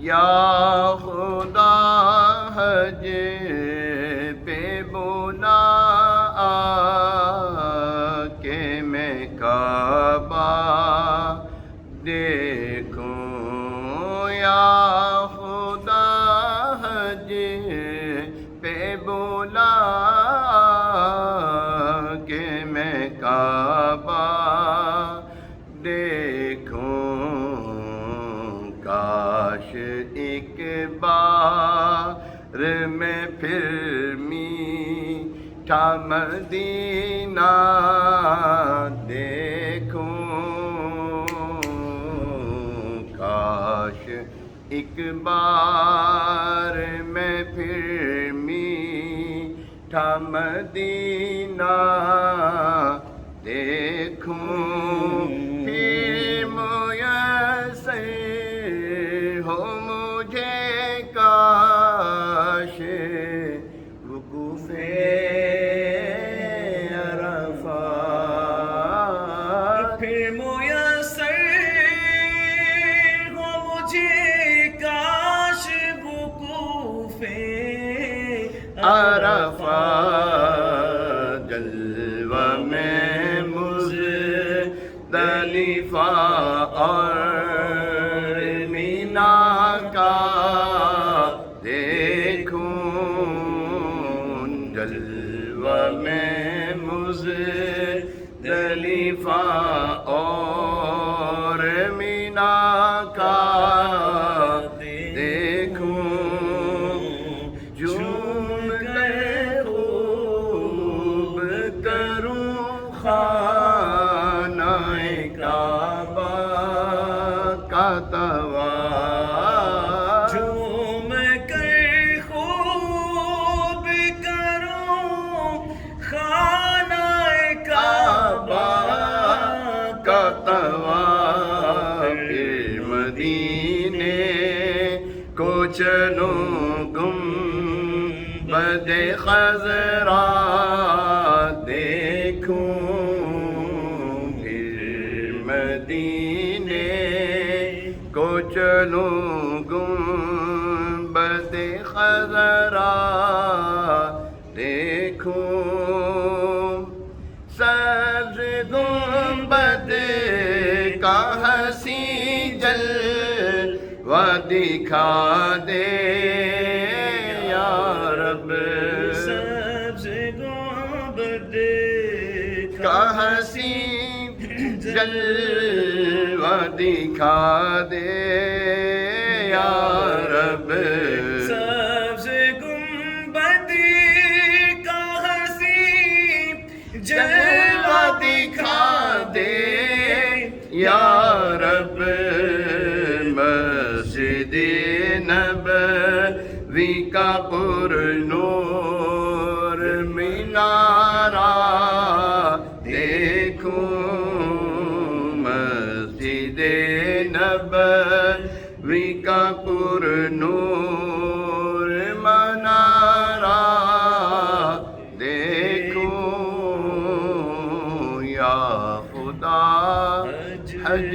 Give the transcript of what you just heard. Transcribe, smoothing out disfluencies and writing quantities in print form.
یا خدا حج پہ بلا کہ میں کعبہ دیکھوں، یا خدا حج پہ بلا کہ میں کعبہ دیکھوں، کاش ایک بار میں پھر میٹھا مدینہ دیکھوں، کاش ایک بار میں پھر میٹھا مدینہ دیکھوں، پھر میسر ہو مجھے کاش وقوف عرفات، پھر میسر ہو مجھے کاش وقوف عرفات، جلوہ میں مزدلفہ اور مینا کا دیکھوں، جلوہ میں مزدلفہ اور مینا کا دیکھوں، جھوم کر خوب کروں خانہ کعبہ کا طواف، جھوم کر خوب کروں خانہ کعبہ کا طواف، پھر مدینے کو چلوں گنبد خضرا دیکھوں، پھر مدینے کو چلوں گنبد خضرا دیکھوں، سبز گنبد کا حسین جلوہ دکھا دے یا رب، سبز گنبد کا حسین جلوہ دکھا دے یا رب، سبز گنبد کا حسین جلوہ دکھا دے یا رب، مسجد نبوی کا پر نور مینارہ دیکھوں، مسجد نبوی کا پر نور منارہ دیکھوں، یا خدا حج